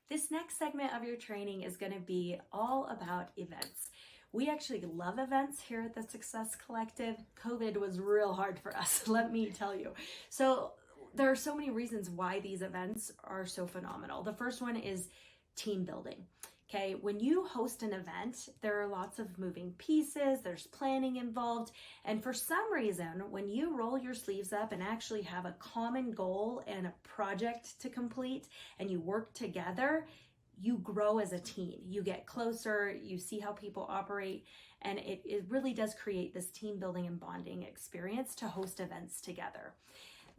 This next segment of your training is going to be all about events. We actually love events here at the Success Collective. COVID was real hard for us, let me tell you. So there are so many reasons why these events are so phenomenal. The first one is team building. Okay, when you host an event, there are lots of moving pieces, there's planning involved, and for some reason, when you roll your sleeves up and actually have a common goal and a project to complete, and you work together, you grow as a team. You get closer, you see how people operate, and it really does create this team building and bonding experience to host events together.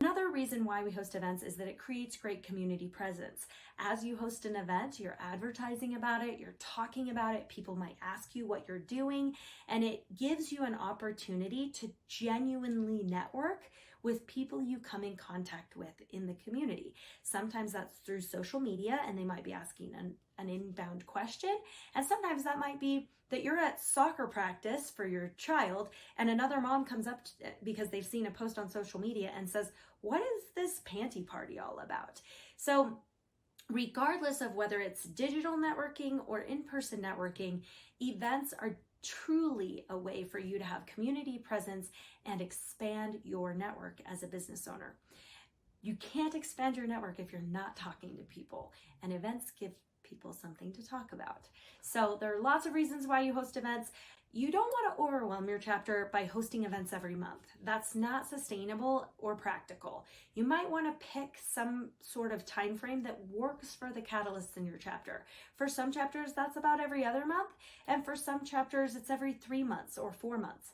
Another reason why we host events is that it creates great community presence. As you host an event, you're advertising about it, you're talking about it, people might ask you what you're doing, and it gives you an opportunity to genuinely network with people you come in contact with in the community. Sometimes that's through social media and they might be asking an inbound question, and sometimes that might be that you're at soccer practice for your child and another mom comes up because they've seen a post on social media and says, "What is this panty party all about?" So regardless of whether it's digital networking or in-person networking, events are truly a way for you to have community presence and expand your network as a business owner. You can't expand your network if you're not talking to people, and events give people something to talk about. So there are lots of reasons why you host events. You don't want to overwhelm your chapter by hosting events every month. That's not sustainable or practical. You might want to pick some sort of time frame that works for the catalysts in your chapter. For some chapters, that's about every other month, and for some chapters, it's every 3 months or 4 months.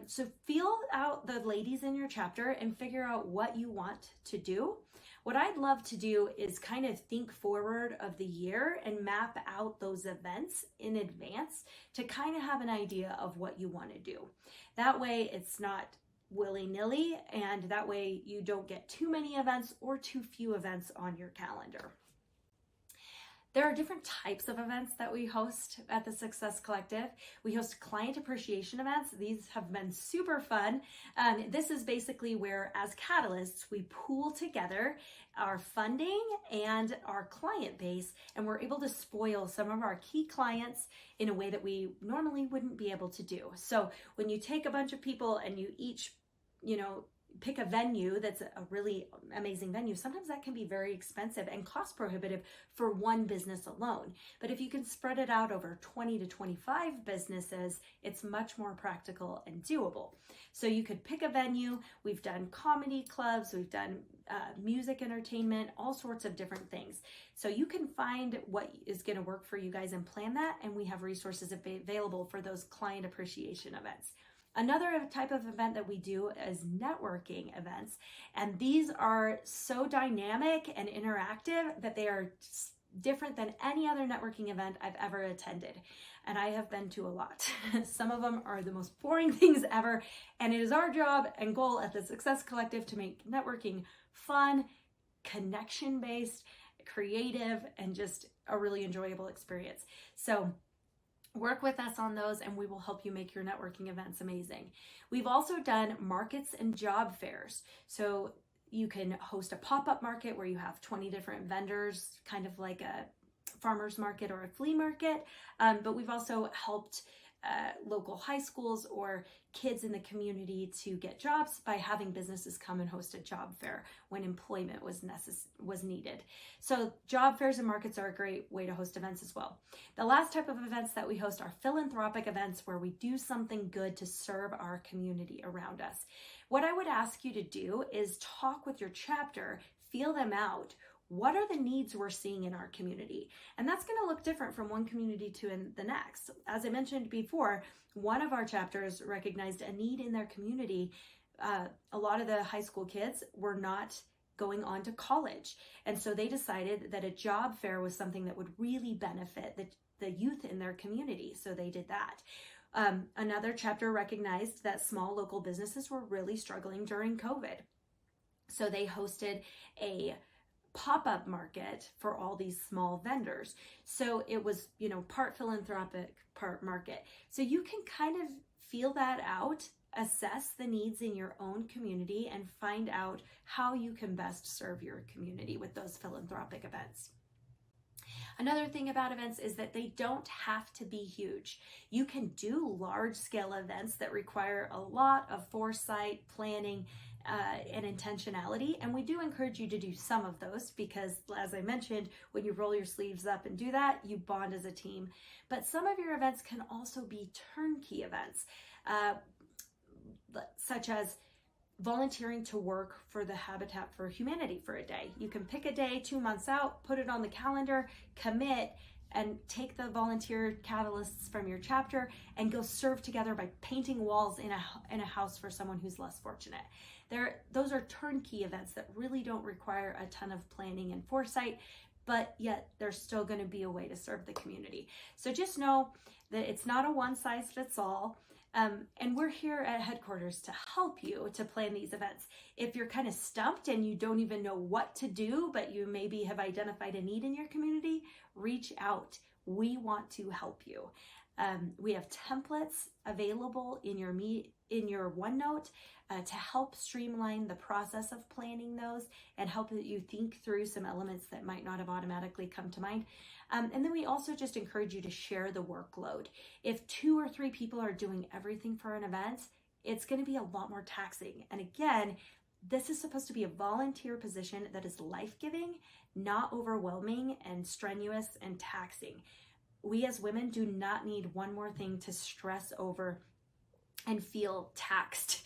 So feel out the ladies in your chapter and figure out what you want to do. What I'd love to do is kind of think forward of the year and map out those events in advance to kind of have an idea of what you want to do. That way it's not willy-nilly, and that way you don't get too many events or too few events on your calendar. There are different types of events that we host at the Success Collective. We host client appreciation events. These have been super fun. This is basically where, as catalysts, we pool together our funding and our client base, and we're able to spoil some of our key clients in a way that we normally wouldn't be able to do. So when you take a bunch of people and you each, pick a venue that's a really amazing venue, sometimes that can be very expensive and cost prohibitive for one business alone. But if you can spread it out over 20 to 25 businesses, it's much more practical and doable. So you could pick a venue. We've done comedy clubs, we've done music entertainment, all sorts of different things. So you can find what is going to work for you guys and plan that, and we have resources available for those client appreciation events. Another type of event that we do is networking events, and these are so dynamic and interactive that they are different than any other networking event I've ever attended, and I have been to a lot. Some of them are the most boring things ever, and it is our job and goal at the Success Collective to make networking fun, connection-based, creative, and just a really enjoyable experience. So work with us on those and we will help you make your networking events amazing. We've also done markets and job fairs. So you can host a pop-up market where you have 20 different vendors, kind of like a farmer's market or a flea market. But we've also helped local high schools or kids in the community to get jobs by having businesses come and host a job fair when employment was needed. So job fairs and markets are a great way to host events as well. The last type of events that we host are philanthropic events where we do something good to serve our community around us. What I would ask you to do is talk with your chapter, feel them out. What are the needs we're seeing in our community? And that's going to look different from one community to the next. As I mentioned before, one of our chapters recognized a need in their community. A lot of the high school kids were not going on to college. And so they decided that a job fair was something that would really benefit the youth in their community. So they did that. Another chapter recognized that small local businesses were really struggling during COVID. So they hosted a pop-up market for all these small vendors. So it was, part philanthropic, part market. So you can kind of feel that out, assess the needs in your own community, and find out how you can best serve your community with those philanthropic events. Another thing about events is that they don't have to be huge. You can do large scale events that require a lot of foresight, planning, and intentionality. And we do encourage you to do some of those because, as I mentioned, when you roll your sleeves up and do that, you bond as a team. But some of your events can also be turnkey events, such as volunteering to work for the Habitat for Humanity for a day. You can pick a day 2 months out, put it on the calendar, commit, and take the volunteer catalysts from your chapter and go serve together by painting walls in a house for someone who's less fortunate. Those are turnkey events that really don't require a ton of planning and foresight, but yet there's still going to be a way to serve the community. So just know that it's not a one-size-fits-all. And we're here at headquarters to help you to plan these events. If you're kind of stumped and you don't even know what to do, but you maybe have identified a need in your community, reach out. We want to help you. We have templates available in your OneNote to help streamline the process of planning those and help you think through some elements that might not have automatically come to mind. And then we also just encourage you to share the workload. If 2 or 3 people are doing everything for an event, it's going to be a lot more taxing. And again, this is supposed to be a volunteer position that is life-giving, not overwhelming and strenuous and taxing. We as women do not need one more thing to stress over and feel taxed.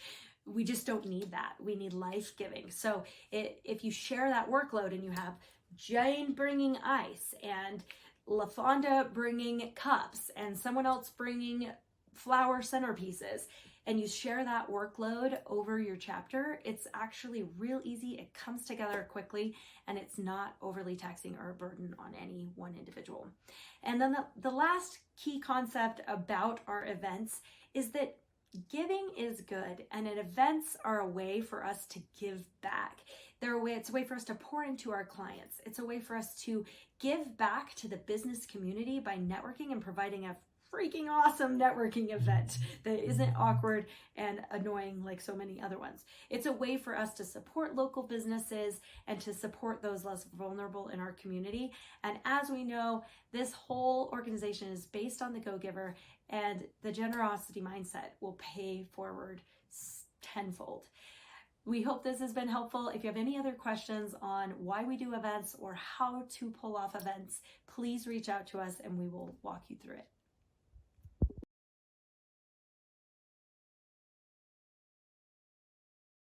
We just don't need that. We need life-giving. So if you share that workload and you have Jane bringing ice and LaFonda bringing cups and someone else bringing flower centerpieces, and you share that workload over your chapter, it's actually real easy. It comes together quickly and it's not overly taxing or a burden on any one individual. And then the last key concept about our events is that giving is good, and events are a way for us to give back. It's a way for us to pour into our clients. It's a way for us to give back to the business community by networking and providing a freaking awesome networking event that isn't awkward and annoying like so many other ones. It's a way for us to support local businesses and to support those less vulnerable in our community. And as we know, this whole organization is based on the go-giver, and the generosity mindset will pay forward tenfold. We hope this has been helpful. If you have any other questions on why we do events or how to pull off events, please reach out to us and we will walk you through it.